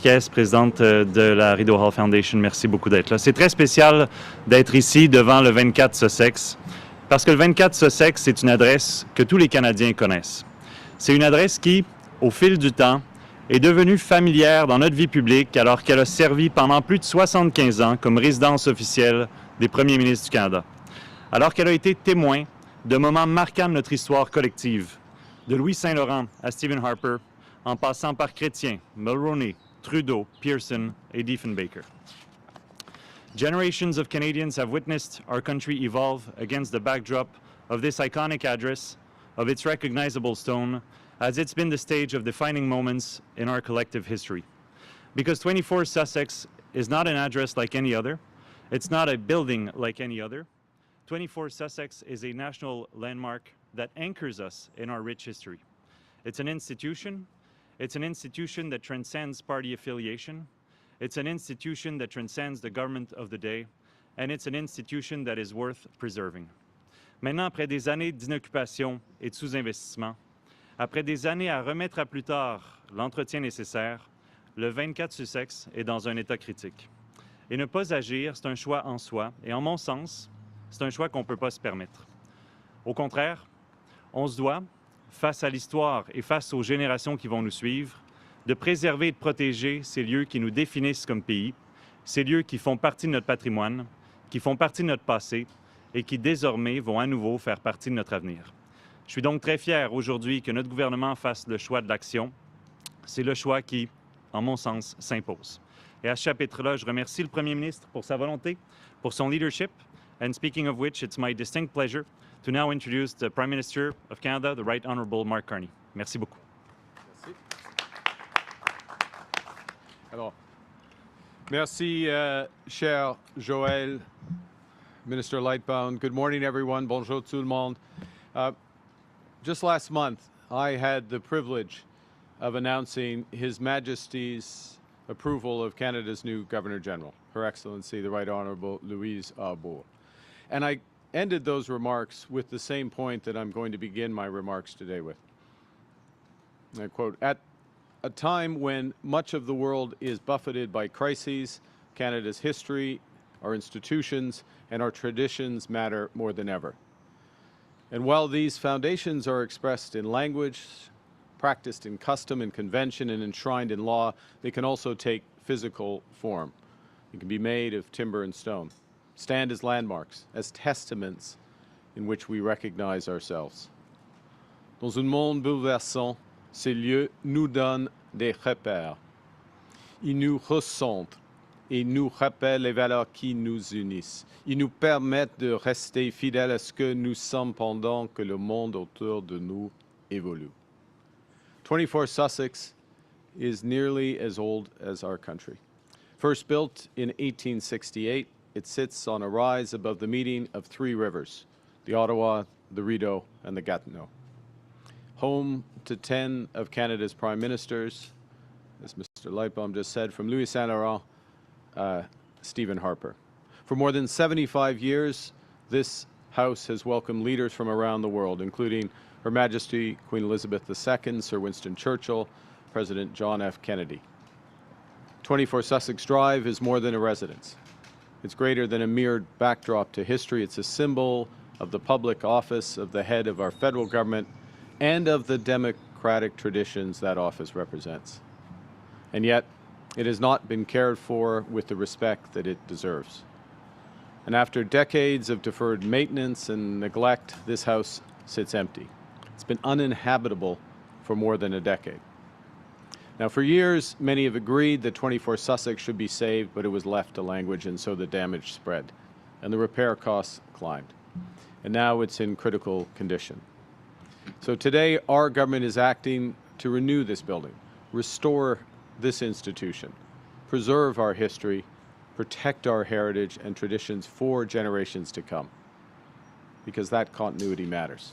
Marquez, présidente de la Rideau Hall Foundation, merci beaucoup d'être là. C'est très spécial d'être ici devant le 24 Sussex, parce que le 24 Sussex, c'est une adresse que tous les Canadiens connaissent. C'est une adresse qui, au fil du temps, est devenue familière dans notre vie publique alors qu'elle a servi pendant plus de 75 ans comme résidence officielle des premiers ministres du Canada. Alors qu'elle a été témoin de moments marquants de notre histoire collective, de Louis Saint-Laurent à Stephen Harper, en passant par Chrétien, Mulroney, Trudeau, Pearson et Diefenbaker. Generations of Canadians have witnessed our country evolve against the backdrop of this iconic address, of its recognizable stone, as it's been the stage of defining moments in our collective history. Because 24 Sussex is not an address like any other, it's not a building like any other. 24 Sussex is a national landmark that anchors us in our rich history. It's an institution that transcends party affiliation. It's an institution that transcends the government of the day. And it's an institution that is worth preserving. Maintenant, après des années d'inoccupation et de sous-investissement, après des années à remettre à plus tard l'entretien nécessaire, le 24 Sussex est dans un état critique. Et ne pas agir, c'est un choix en soi. Et en mon sens, c'est un choix qu'on ne peut pas se permettre. Au contraire, on se doit, face à l'histoire et face aux générations qui vont nous suivre, de préserver et de protéger ces lieux qui nous définissent comme pays, ces lieux qui font partie de notre patrimoine, qui font partie de notre passé et qui désormais vont à nouveau faire partie de notre avenir. Je suis donc très fier aujourd'hui que notre gouvernement fasse le choix de l'action. C'est le choix qui, en mon sens, s'impose. Et à ce chapitre-là, je remercie le Premier ministre pour sa volonté, pour son leadership. And speaking of which, it's my distinct pleasure to now introduce the Prime Minister of Canada, the Right Honourable Mark Carney. Merci beaucoup. Merci. Alors, merci, cher Joël, Minister Lightbound. Good morning, everyone. Bonjour tout le monde. Just last month, I had the privilege of announcing His Majesty's approval of Canada's new Governor-General, Her Excellency, the Right Honourable Louise Arbour. And I ended those remarks with the same point that I'm going to begin my remarks today with. I quote, "At a time when much of the world is buffeted by crises, Canada's history, our institutions, and our traditions matter more than ever. And while these foundations are expressed in language, practiced in custom and convention, and enshrined in law, they can also take physical form. It can be made of timber and stone, stand as landmarks, as testaments in which we recognize ourselves. Dans un monde bouleversant, ces lieux nous donnent des repères. Ils nous ressentent et nous rappellent les valeurs qui nous unissent. Ils nous permettent de rester fidèles à ce que nous sommes pendant que le monde autour de nous évolue. 24 Sussex is nearly as old as our country. First built in 1868, it sits on a rise above the meeting of three rivers, the Ottawa, the Rideau, and the Gatineau. Home to 10 of Canada's prime ministers, as Mr. Lightbaum just said, from Louis Saint-Laurent, Stephen Harper. For more than 75 years, this House has welcomed leaders from around the world, including Her Majesty Queen Elizabeth II, Sir Winston Churchill, President John F. Kennedy. 24 Sussex Drive is more than a residence. It's greater than a mere backdrop to history. It's a symbol of the public office of the head of our federal government and of the democratic traditions that office represents. And yet, it has not been cared for with the respect that it deserves. And after decades of deferred maintenance and neglect, this House sits empty. It's been uninhabitable for more than a decade. Now, for years, many have agreed that 24 Sussex should be saved, but it was left to language, and so the damage spread, and the repair costs climbed. And now it's in critical condition. So today, our government is acting to renew this building, restore this institution, preserve our history, protect our heritage and traditions for generations to come, because that continuity matters.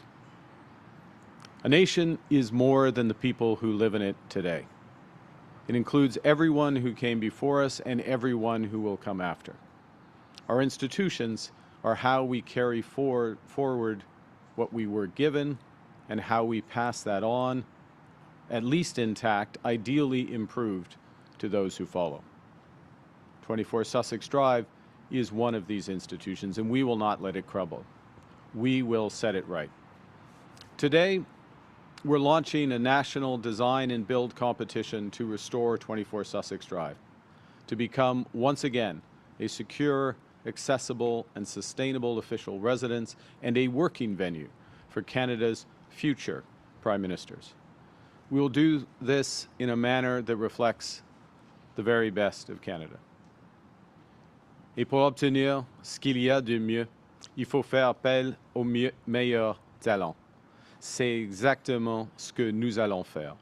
A nation is more than the people who live in it today. It includes everyone who came before us and everyone who will come after. Our institutions are how we carry forward what we were given and how we pass that on, at least intact, ideally improved, to those who follow. 24 Sussex Drive is one of these institutions, and we will not let it crumble. We will set it right. Today, we're launching a national design and build competition to restore 24 Sussex Drive, to become, once again, a secure, accessible, and sustainable official residence and a working venue for Canada's future Prime Ministers. We will do this in a manner that reflects the very best of Canada. Et pour obtenir ce qu'il y a de mieux, il faut faire appel aux meilleurs talents. C'est exactement ce que nous allons faire.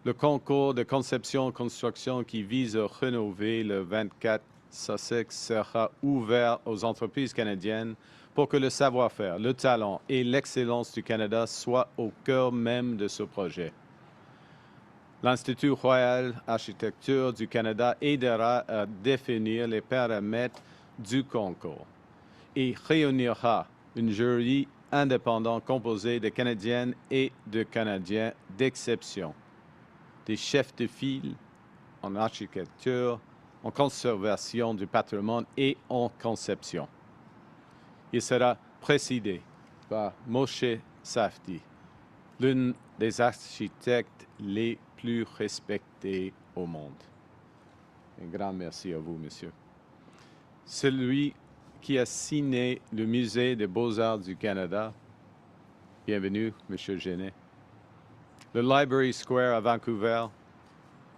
Le concours de conception-construction qui vise à rénover le 24 Sussex sera ouvert aux entreprises canadiennes pour que le savoir-faire, le talent et l'excellence du Canada soient au cœur même de ce projet. L'Institut royal d'architecture du Canada aidera à définir les paramètres du concours et réunira une jury indépendant composé de Canadiennes et de Canadiens d'exception, des chefs de file en architecture, en conservation du patrimoine et en conception. Il sera présidé par Moshe Safdie, l'un des architectes les plus respectés au monde. Un grand merci à vous, monsieur. Celui qui a signé le Musée des Beaux-Arts du Canada, bienvenue, monsieur Genet. Le Library Square à Vancouver,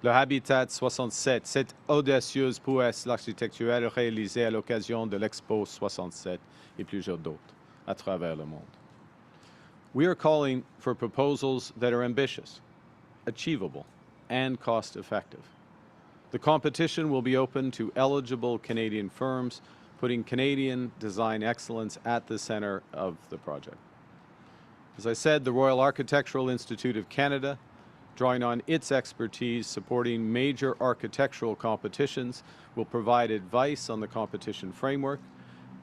le Habitat 67, cette audacieuse prouesse architecturale réalisée à l'occasion de l'Expo 67 et plusieurs d'autres à travers le monde. We are calling for proposals that are ambitious, achievable, and cost-effective. The competition will be open to eligible Canadian firms, putting Canadian design excellence at the center of the project. As I said, the Royal Architectural Institute of Canada, drawing on its expertise supporting major architectural competitions, will provide advice on the competition framework,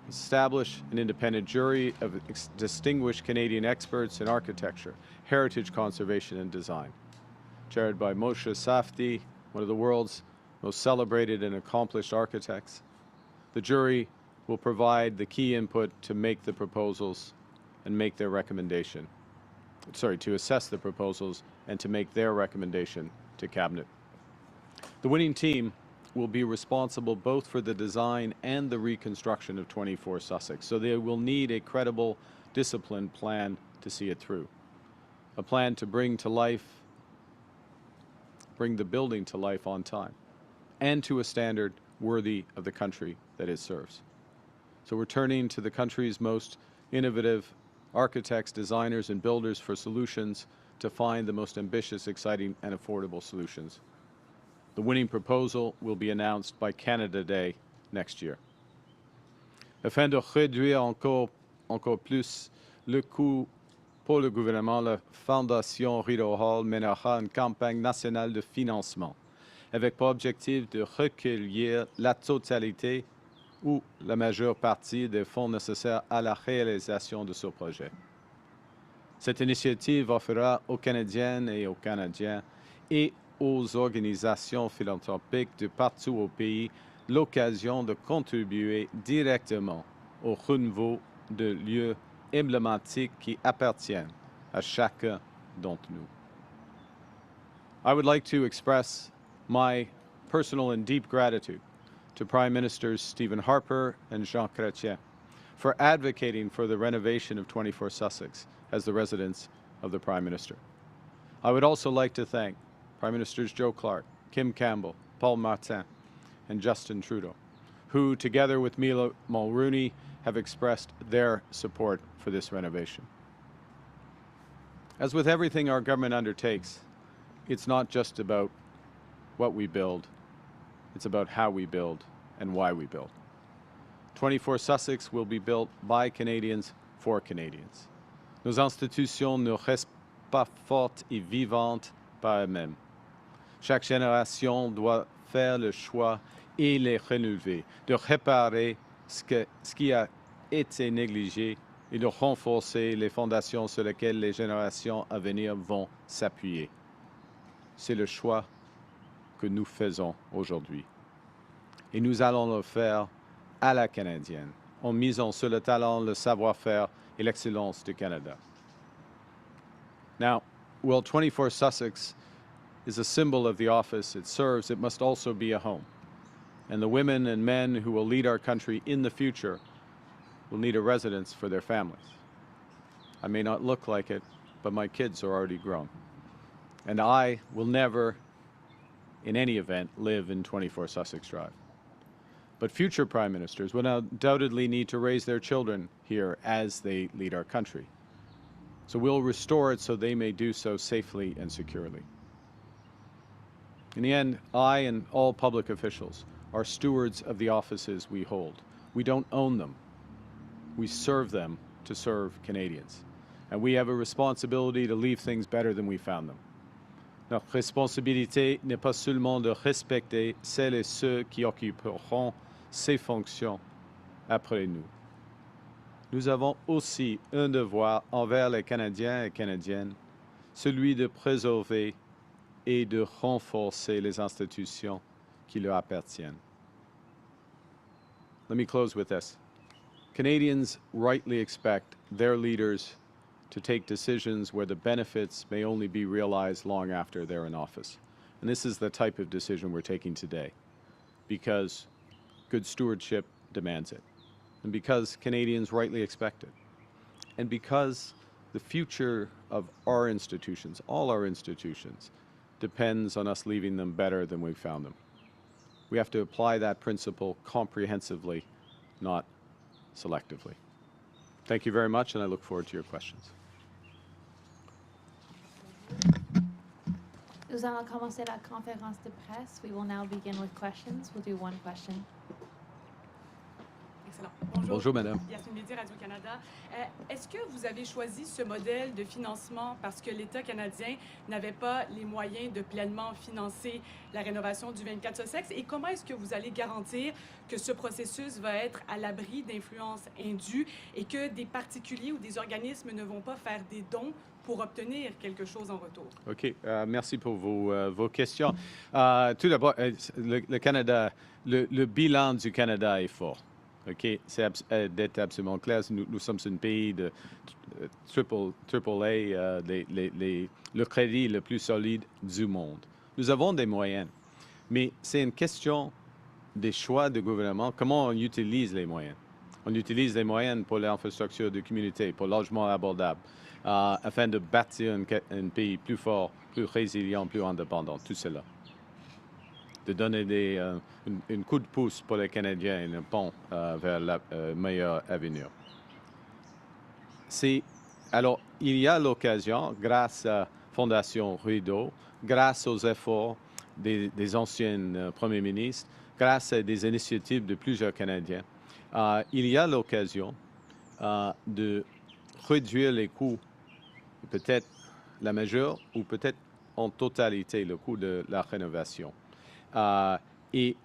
establish an independent jury of distinguished Canadian experts in architecture, heritage conservation, and design. Chaired by Moshe Safdie, one of the world's most celebrated and accomplished architects, the jury will provide the key input to make the proposals and make their recommendation. To assess the proposals and to make their recommendation to Cabinet. The winning team will be responsible both for the design and the reconstruction of 24 Sussex, so they will need a credible, disciplined plan to see it through. A plan to bring the building to life on time, and to a standard worthy of the country that it serves. So we're turning to the country's most innovative architects, designers, and builders for solutions to find the most ambitious, exciting, and affordable solutions. The winning proposal will be announced by Canada Day next year. Afin de réduire encore plus le coût pour le gouvernement, la Fondation Rideau Hall mènera une campagne nationale de financement avec pour objectif de recueillir la totalité ou la majeure partie des fonds nécessaires à la réalisation de ce projet. Cette initiative offrira aux Canadiennes et aux Canadiens et aux organisations philanthropiques de partout au pays l'occasion de contribuer directement au renouveau de lieux emblématiques qui appartiennent à chacun d'entre nous. I would like to express my personal and deep gratitude to Prime Ministers Stephen Harper and Jean Chrétien for advocating for the renovation of 24 Sussex as the residence of the Prime Minister. I would also like to thank Prime Ministers Joe Clark, Kim Campbell, Paul Martin, and Justin Trudeau, who, together with Mila Mulrooney, have expressed their support for this renovation. As with everything our government undertakes, it's not just about what we build, it's about how we build and why we build. 24 Sussex will be built by Canadians for Canadians. Nos institutions ne restent pas fortes et vivantes par elles-mêmes. Chaque génération doit faire le choix et les renouveler, de réparer ce qui a été négligé et de renforcer les fondations sur lesquelles les générations à venir vont s'appuyer. C'est le choix que nous faisons aujourd'hui. Et nous allons le faire à la canadienne, en misant sur le talent, le savoir-faire et l'excellence du Canada. Now, while 24 Sussex is a symbol of the office it serves, it must also be a home. And the women and men who will lead our country in the future will need a residence for their families. I may not look like it, but my kids are already grown. And I will never, in any event, live in 24 Sussex Drive. But future prime ministers will undoubtedly need to raise their children here as they lead our country. So we'll restore it so they may do so safely and securely. In the end, I and all public officials are stewards of the offices we hold. We don't own them. We serve them to serve Canadians. And we have a responsibility to leave things better than we found them. Notre responsabilité n'est pas seulement de respecter celles et ceux qui occuperont ces fonctions après nous. Nous avons aussi un devoir envers les Canadiens et Canadiennes, celui de préserver et de renforcer les institutions qui leur appartiennent. Let me close with this. Canadians rightly expect their leaders to take decisions where the benefits may only be realized long after they're in office. And this is the type of decision we're taking today, because good stewardship demands it, and because Canadians rightly expect it, and because the future of our institutions, all our institutions, depends on us leaving them better than we found them. We have to apply that principle comprehensively, not selectively. Thank you very much, and I look forward to your questions. Nous allons commencer la conférence de presse. We will now begin with questions. We'll do one question. Excellent. Bonjour, madame. Yasmine Médier, Radio-Canada. Est-ce que vous avez choisi ce modèle de financement parce que l'État canadien n'avait pas les moyens de pleinement financer la rénovation du 24 Sussex? Et comment est-ce que vous allez garantir que ce processus va être à l'abri d'influences indues et que des particuliers ou des organismes ne vont pas faire des dons pour obtenir quelque chose en retour? OK. Merci pour vos questions. Tout d'abord, le Canada, le bilan du Canada est fort. OK? C'est d'être absolument clair. Nous sommes un pays de AAA, le crédit le plus solide du monde. Nous avons des moyens, mais c'est une question des choix du gouvernement. Comment on utilise les moyens? On utilise les moyens pour l'infrastructure de communauté, pour le logement abordable, afin de bâtir un pays plus fort, plus résilient, plus indépendant, tout cela. De donner un coup de pouce pour les Canadiens et un pont vers le meilleur avenir. Alors, il y a l'occasion, grâce à Fondation Rideau, grâce aux efforts des anciens premiers ministres, grâce à des initiatives de plusieurs Canadiens, il y a l'occasion de réduire les coûts, peut-être la majeure ou peut-être en totalité le coût de la rénovation. Et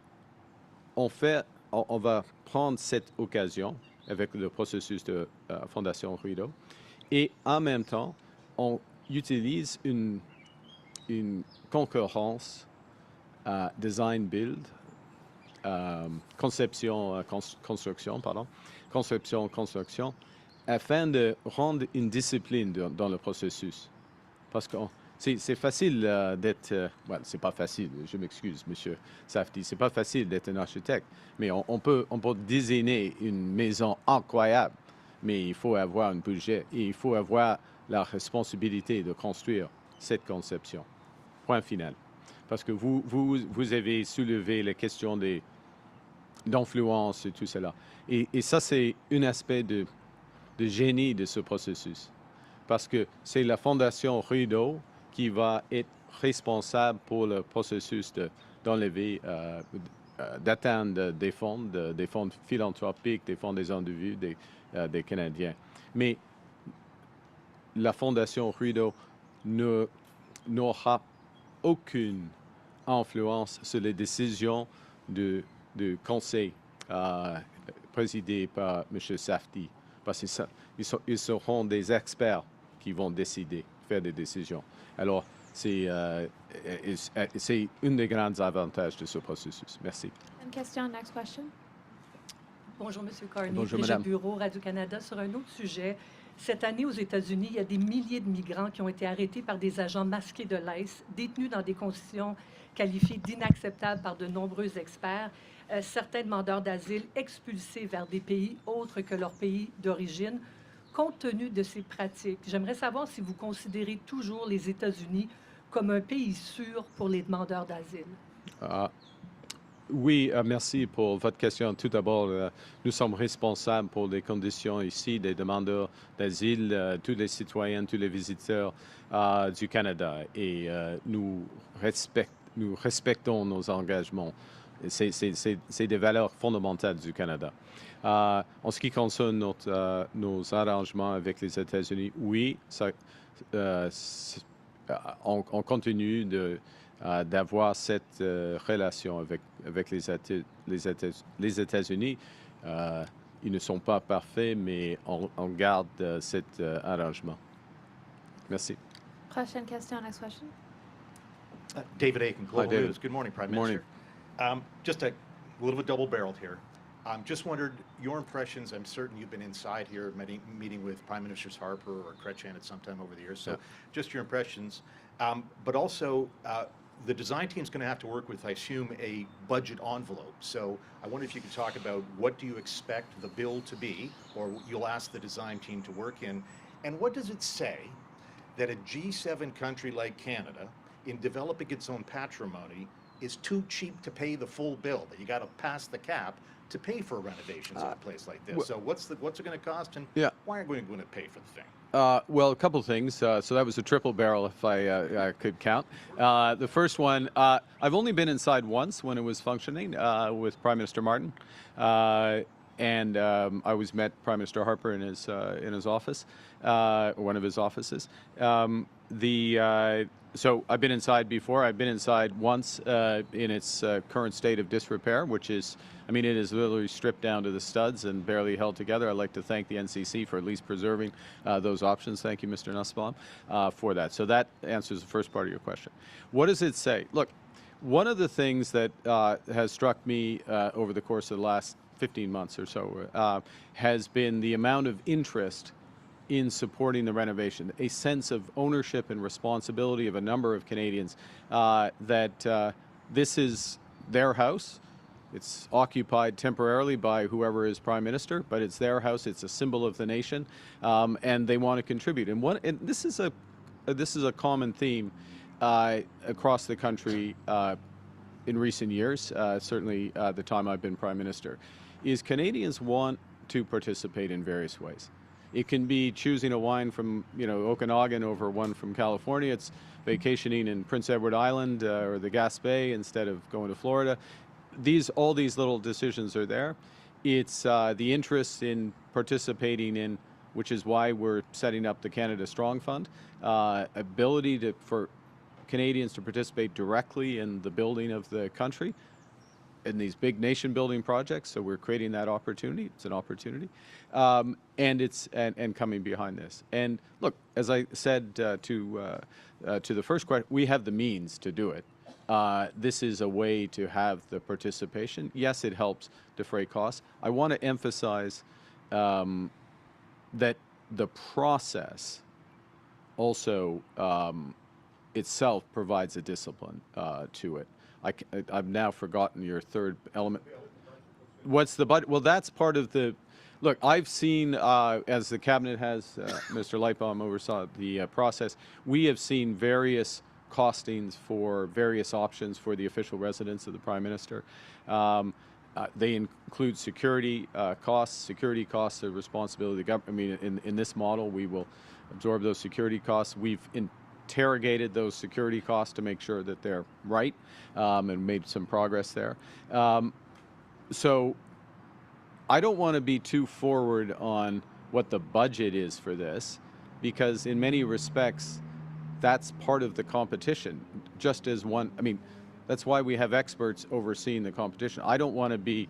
on va prendre cette occasion avec le processus de Fondation Rideau et en même temps, on utilise une concurrence design-build, conception-construction, afin de rendre une discipline dans le processus. Parce que c'est facile d'être... c'est pas facile, je m'excuse, Monsieur Safdie, c'est pas facile d'être un architecte, mais on peut designer une maison incroyable, mais il faut avoir un budget et il faut avoir la responsabilité de construire cette conception. Point final. Parce que vous avez soulevé les questions d'influence et tout cela. Et ça, c'est un aspect de génie de ce processus. Parce que c'est la Fondation Rideau qui va être responsable pour le processus d'enlever, d'atteindre des fonds philanthropiques, des fonds des individus, des Canadiens. Mais la Fondation Rideau n'aura aucune influence sur les décisions du conseil présidé par M. Safdie. Parce qu'ils seront des experts qui vont décider, faire des décisions. Alors, C'est une des grands avantages de ce processus. Merci. Une question, next question. Bonjour, M. Carney. Bonjour, Brigitte madame. Bureau, Radio-Canada. Sur un autre sujet, cette année aux États-Unis, il y a des milliers de migrants qui ont été arrêtés par des agents masqués de l'ICE, détenus dans des conditions qualifiées d'inacceptables par de nombreux experts. Certains demandeurs d'asile expulsés vers des pays autres que leur pays d'origine. Compte tenu de ces pratiques, j'aimerais savoir si vous considérez toujours les États-Unis comme un pays sûr pour les demandeurs d'asile. Oui, merci pour votre question. Tout d'abord, nous sommes responsables pour les conditions ici des demandeurs d'asile, tous les citoyens, tous les visiteurs du Canada. Et nous respectons nos engagements. C'est des valeurs fondamentales du Canada. En ce qui concerne nos arrangements avec les États-Unis, oui, on continue d'avoir cette relation avec les États-Unis. Ils ne sont pas parfaits, mais on garde cet arrangement. Merci. Prochaine question, next question. David Aiken, Global David. News. Good morning, Prime Morning. Minister. Just a little bit double-barreled here. Just wondered your impressions. I'm certain you've been inside here meeting with Prime Ministers Harper or Chrétien at some time over the years. So just your impressions. But also, the design team's going to have to work with, I assume, a budget envelope. So I wonder if you could talk about what do you expect the bill to be, or you'll ask the design team to work in, and what does it say that a G7 country like Canada, in developing its own patrimony, is too cheap to pay the full bill, that you got to pass the cap to pay for renovations of a place like this. So what's it going to cost, and why are we going to pay for the thing? Well, a couple things. So that was a triple barrel, if I could count. The first one, I've only been inside once when it was functioning with Prime Minister Martin, and I was met Prime Minister Harper in his office, one of his offices. So I've been inside before. I've been inside once in its current state of disrepair, which is, I mean, it is literally stripped down to the studs and barely held together. I'd like to thank the NCC for at least preserving those options. Thank you, Mr. Nussbaum, for that. So that answers the first part of your question. What does it say? Look, one of the things that has struck me over the course of the last 15 months or so has been the amount of interest in supporting the renovation, a sense of ownership and responsibility of a number of Canadians that this is their house. It's occupied temporarily by whoever is Prime Minister, but it's their house. It's a symbol of the nation, and they want to contribute. And this is a common theme across the country in recent years. Certainly, the time I've been Prime Minister, is Canadians want to participate in various ways. It can be choosing a wine from, Okanagan over one from California. It's vacationing in Prince Edward Island or the Gaspé instead of going to Florida. All these little decisions are there. It's the interest in participating in, which is why we're setting up the Canada Strong Fund, ability for Canadians to participate directly in the building of the country, in these big nation-building projects. So we're creating that opportunity. It's an opportunity, and coming behind this. And look, as I said to the first question, we have the means to do it. This is a way to have the participation. Yes, it helps defray costs. I want to emphasize that the process also itself provides a discipline to it. I've now forgotten your third element. What's the budget? Well, that's part of the. Look, I've seen, as the Cabinet has, Mr. Lightbaum oversaw the process, we have seen various costings for various options for the official residence of the Prime Minister. They include security costs. Security costs are responsibility of the government. I mean, in this model, we will absorb those security costs. We've interrogated those security costs to make sure that they're right, and made some progress there. So I don't want to be too forward on what the budget is for this, because in many respects, that's part of the competition. Just as one, I mean, that's why we have experts overseeing the competition. I don't want to be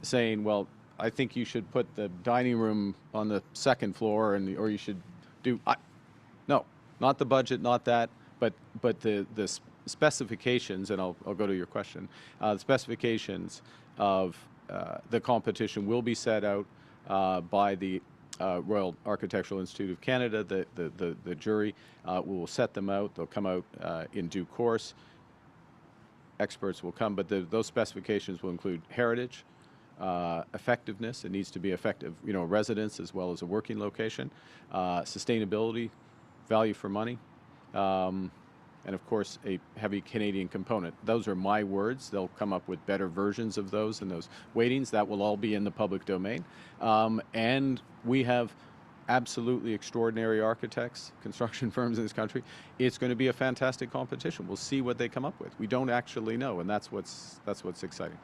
saying, well, I think you should put the dining room on the second floor, or you should do. No, not the budget, not that. but the specifications, and I'll go to your question. The specifications of the competition will be set out by the Royal Architectural Institute of Canada. The jury will set them out. They'll come out in due course. Experts will come, but those specifications will include heritage, effectiveness. It needs to be effective, residence as well as a working location, sustainability, value for money, and of course a heavy Canadian component. Those are my words. They'll come up with better versions of those and those weightings. That will all be in the public domain. And we have absolutely extraordinary architects, construction firms in this country. It's going to be a fantastic competition. We'll see what they come up with. We don't actually know, and that's what's exciting.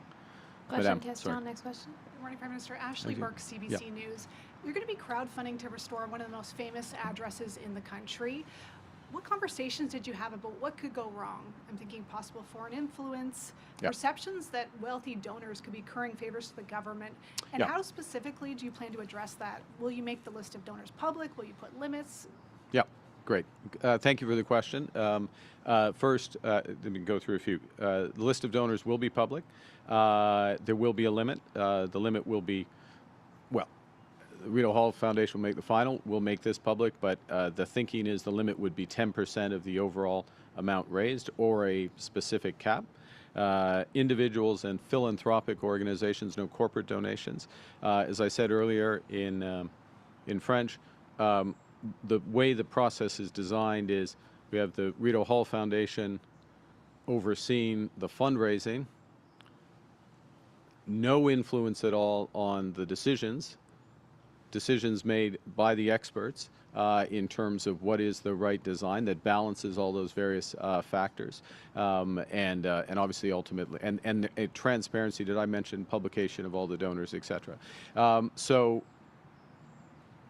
Question, Madame, question, sorry. next question. Good morning, Prime Minister. Ashley Thank you. Burke, CBC News. You're going to be crowdfunding to restore one of the most famous addresses in the country. What conversations did you have about what could go wrong? I'm thinking possible foreign influence, Yep. perceptions that wealthy donors could be currying favors to the government, and Yep. how specifically do you plan to address that? Will you make the list of donors public? Will you put limits? Yeah, great. Thank you for the question. First, let me go through a few. The list of donors will be public. There will be a limit. The limit will be, well, the Rideau Hall Foundation will make the final. We'll make this public, but the thinking is the limit would be 10% of the overall amount raised or a specific cap. Individuals and philanthropic organizations, no corporate donations. As I said earlier in French, the way the process is designed is we have the Rideau Hall Foundation overseeing the fundraising, no influence at all on the decisions made by the experts in terms of what is the right design that balances all those various factors, and obviously ultimately and transparency. Did I mention publication of all the donors, etc.? So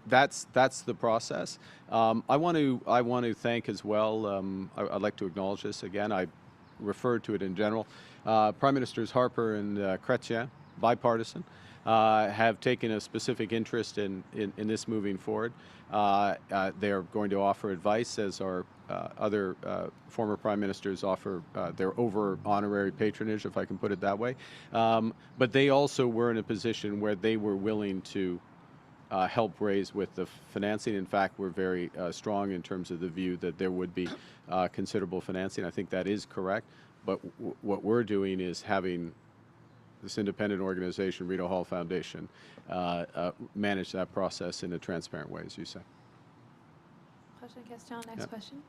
that's the process. I want to thank as well. I'd like to acknowledge this again. I referred to it in general. Prime Ministers Harper and Chrétien, bipartisan, have taken a specific interest in this moving forward. They're going to offer advice, as our other former prime ministers offer their over-honorary patronage, if I can put it that way. But they also were in a position where they were willing to help raise with the financing. In fact, we're very strong in terms of the view that there would be considerable financing. I think that is correct. But what we're doing is having this independent organization, Rideau Hall Foundation, manage that process in a transparent way, as you say. Question, question, next question.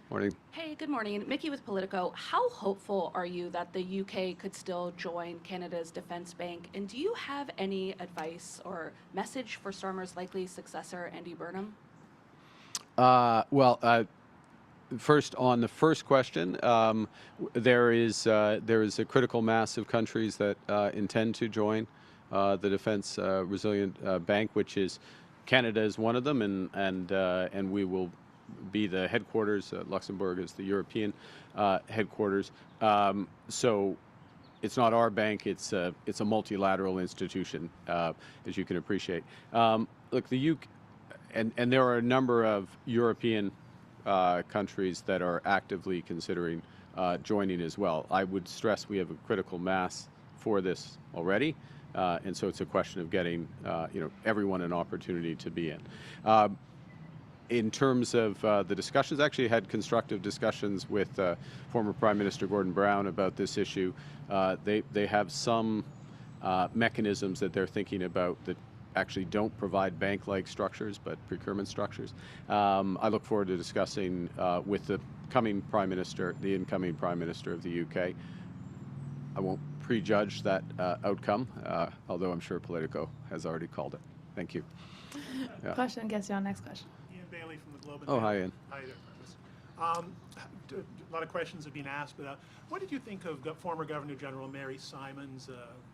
Morning. Hey, good morning. Mickey with Politico. How hopeful are you that the UK could still join Canada's defence bank? And do you have any advice or message for Stormer's likely successor, Andy Burnham? First, on the first question, there is a critical mass of countries that intend to join the Defence Resilient Bank, which is Canada is one of them, and we will be the headquarters. Luxembourg is the European headquarters. So it's not our bank; it's a multilateral institution, as you can appreciate. Look, the UK, and there are a number of European countries that are actively considering joining as well. I would stress we have a critical mass for this already, and so it's a question of getting everyone an opportunity to be in. In terms of the discussions, I actually had constructive discussions with former Prime Minister Gordon Brown about this issue. They have some mechanisms that they're thinking about that actually don't provide bank-like structures, but procurement structures. I look forward to discussing with the incoming Prime Minister of the UK. I won't prejudge that outcome, although I'm sure Politico has already called it. Thank you. Yeah. Question, question, next question. Ian Bailey from the Globe and Oh, Mail. hi, Ian. Hi there, Prime Minister. A lot of questions have been asked, but what did you think of former Governor General Mary Simon's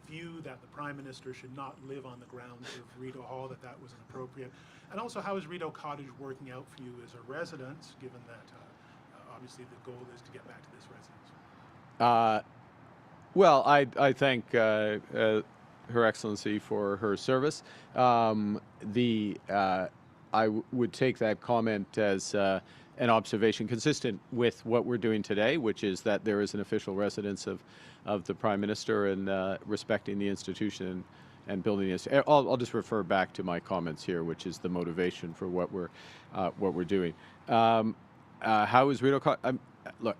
view that the Prime Minister should not live on the grounds of Rideau Hall, that was inappropriate? And also, how is Rideau Cottage working out for you as a resident, given that obviously the goal is to get back to this residence? Well, I thank Her Excellency for her service. I would take that comment as an observation consistent with what we're doing today, which is that there is an official residence of the Prime Minister, and respecting the institution and building this. I'll just refer back to my comments here, which is the motivation for what we're doing. How is Rideau Cottage? Look,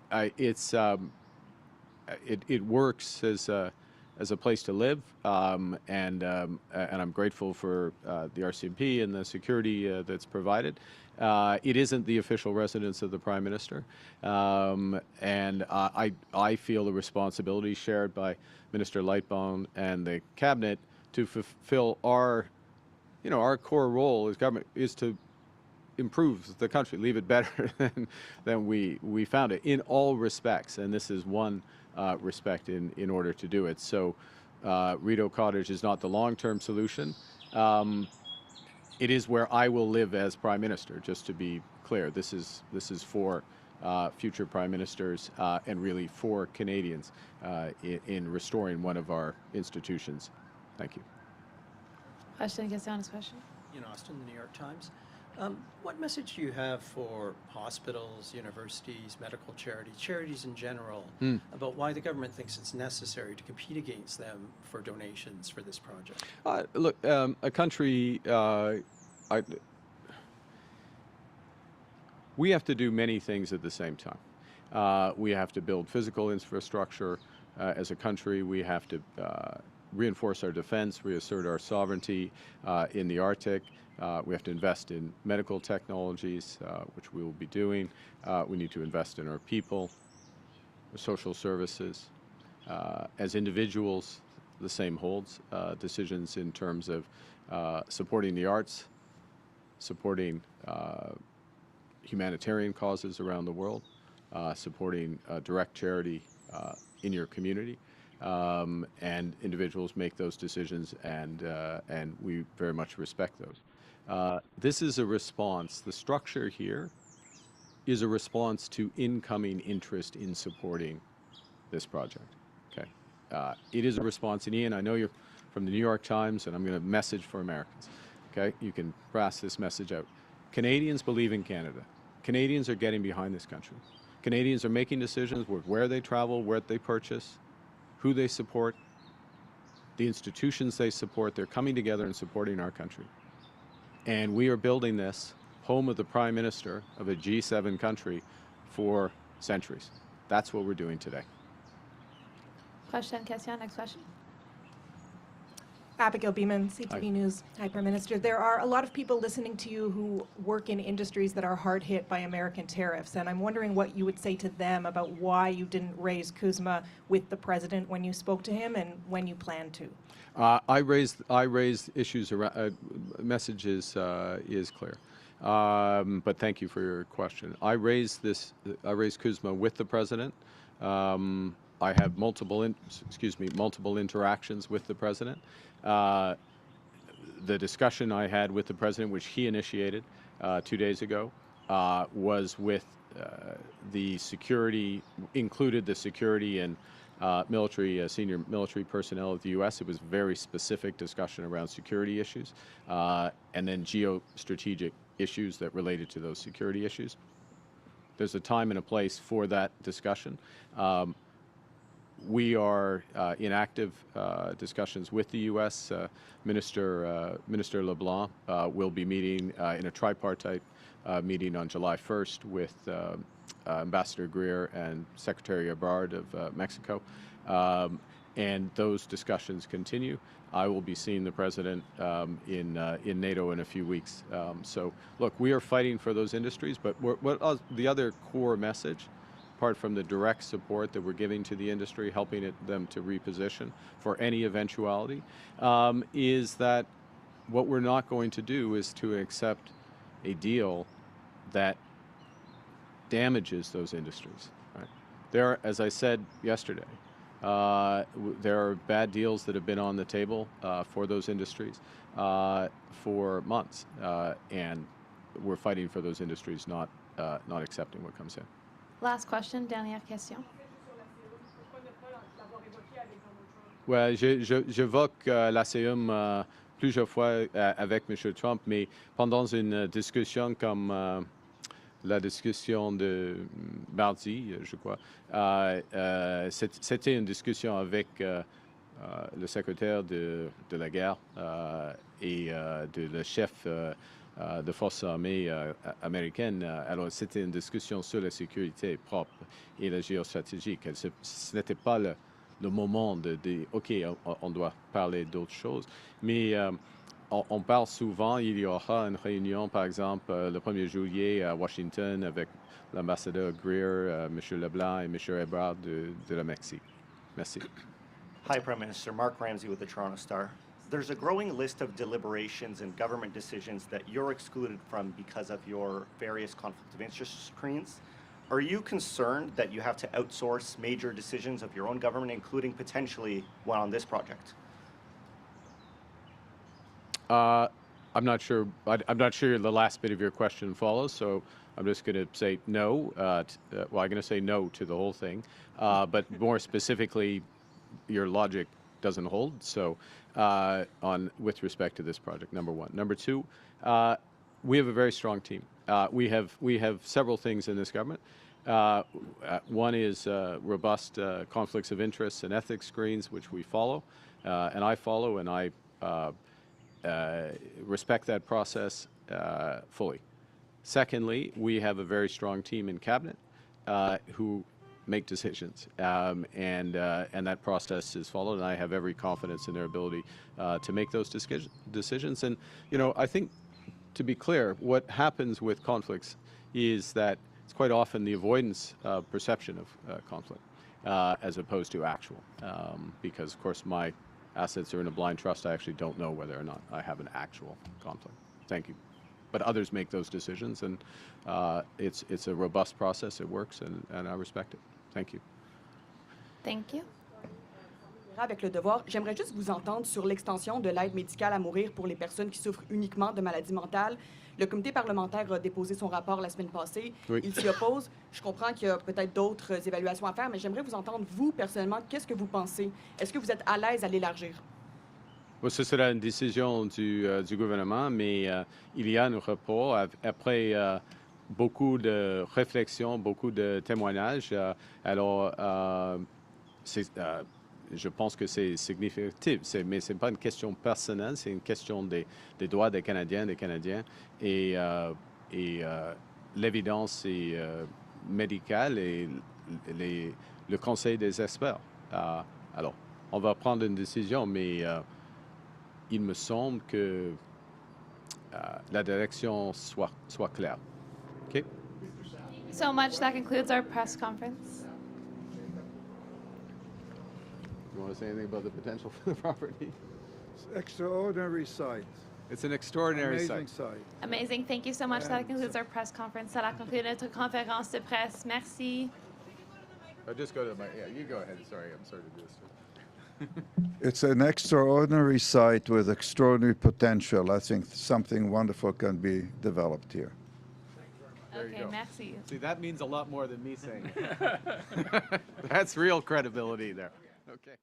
it works as a place to live, and I'm grateful for the RCMP and the security that's provided. It isn't the official residence of the Prime Minister, and I feel the responsibility shared by Minister Lightbound and the Cabinet to fulfill our core role as government is to improve the country, leave it better than we found it in all respects, and this is one respect in order to do it. So Rideau Cottage is not the long-term solution. It is where I will live as Prime Minister, just to be clear. This is for future Prime Ministers and really for Canadians in restoring one of our institutions. Thank you. Question, question. Ian Austin, the New York Times. What message do you have for hospitals, universities, medical charities in general, about why the government thinks it's necessary to compete against them for donations for this project? Look, a country, we have to do many things at the same time. We have to build physical infrastructure as a country. We have to reinforce our defense, reassert our sovereignty in the Arctic. We have to invest in medical technologies, which we will be doing. We need to invest in our people, social services. As individuals, the same holds. Decisions in terms of supporting the arts, supporting humanitarian causes around the world, supporting direct charity in your community. And individuals make those decisions, and we very much respect those. This is a response. The structure here is a response to incoming interest in supporting this project. Okay, it is a response. And Ian, I know you're from the New York Times, and I'm going to message for Americans. Okay, you can pass this message out. Canadians believe in Canada. Canadians are getting behind this country. Canadians are making decisions with where they travel, where they purchase, who they support, the institutions they support. They're coming together and supporting our country. And we are building this home of the Prime Minister of a G7 country for centuries. That's what we're doing today. Question, next question. Abigail Beeman, CTV News. Hi, Prime Minister. There are a lot of people listening to you who work in industries that are hard hit by American tariffs, and I'm wondering what you would say to them about why you didn't raise CUSMA with the President when you spoke to him and when you plan to. I raised issues around, message is clear. But thank you for your question. I raised CUSMA with the President. I have multiple interactions with the President. The discussion I had with the President, which he initiated 2 days ago, was with the security, included the security and senior military personnel of the U.S. It was very specific discussion around security issues, and then geostrategic issues that related to those security issues. There's a time and a place for that discussion. We are in active discussions with the U.S. Minister LeBlanc will be meeting in a tripartite meeting on July 1st with Ambassador Greer and Secretary Ebrard of Mexico, and those discussions continue. I will be seeing the President in NATO in a few weeks. So, look, we are fighting for those industries, but the other core message, apart from the direct support that we're giving to the industry, helping them to reposition for any eventuality, is that what we're not going to do is to accept a deal that damages those industries. Right? There, as I said yesterday, there are bad deals that have been on the table for those industries for months, and we're fighting for those industries, not accepting what comes in. Last question, dernière question. Ouais, j'évoque l'ASEUM plusieurs fois avec M. Trump, mais pendant une discussion comme la discussion de mardi, je crois, c'était une discussion avec le secrétaire de la guerre et le chef de forces armées américaines. Alors, c'était une discussion sur la sécurité propre et la géostratégique. Ce n'était pas le moment de OK, on doit parler d'autres choses. Mais on parle souvent, il y aura une réunion, par exemple, le 1er juillet à Washington avec l'ambassadeur Greer, M. Leblanc et M. Ebrard de la Mexique. Merci. Hi, Prime Minister. Mark Ramsey with the Toronto Star. There's a growing list of deliberations and government decisions that you're excluded from because of your various conflict of interest screens. Are you concerned that you have to outsource major decisions of your own government, including potentially one on this project? I'm not sure. I'm not sure the last bit of your question follows, so I'm just going to say no. Well, I'm going to say no to the whole thing, but more specifically, your logic doesn't hold. So, with respect to this project, number one. Number two, we have a very strong team. We have several things in this government. One is robust conflicts of interest and ethics screens, which we follow, and I follow, and I respect that process fully. Secondly, we have a very strong team in cabinet who make decisions, and that process is followed, and I have every confidence in their ability to make those decisions. And, you know, I think, to be clear, what happens with conflicts is that it's quite often the avoidance of perception of conflict as opposed to actual, because, of course, my assets are in a blind trust. I actually don't know whether or not I have an actual conflict. Thank you. But others make those decisions, and it's a robust process. It works, and I respect it. Thank you. Thank you. Avec le devoir, j'aimerais juste vous entendre sur l'extension de l'aide médicale à mourir pour les personnes qui souffrent uniquement de maladies mentales. Le comité parlementaire a déposé son rapport la semaine passée. Oui. Il s'y oppose. Je comprends qu'il y a peut-être d'autres évaluations à faire, mais j'aimerais vous entendre, vous, personnellement, qu'est-ce que vous pensez? Est-ce que vous êtes à l'aise à l'élargir? Bon, ce sera une décision du gouvernement, mais il y a un rapport après beaucoup de réflexions, beaucoup de témoignages. Je pense que c'est significatif, mais ce n'est pas une question personnelle, c'est une question des droits des Canadiens, et l'évidence est médicale et le conseil des experts. Alors, on va prendre une décision, mais il me semble que la direction soit claire. OK? So much. That concludes our press conference. You want to say anything about the potential for the property? It's an extraordinary site. It's an extraordinary Amazing site. site. Amazing. Thank you so much. That concludes our press conference. Ça conclut notre conférence de presse. Merci. Just go to my. Yeah, you go ahead. Sorry, I'm sorry to do this. It's an extraordinary site with extraordinary potential. I think something wonderful can be developed here. There you Okay, go. merci. See, that means a lot more than me saying it. That's real credibility there. Okay.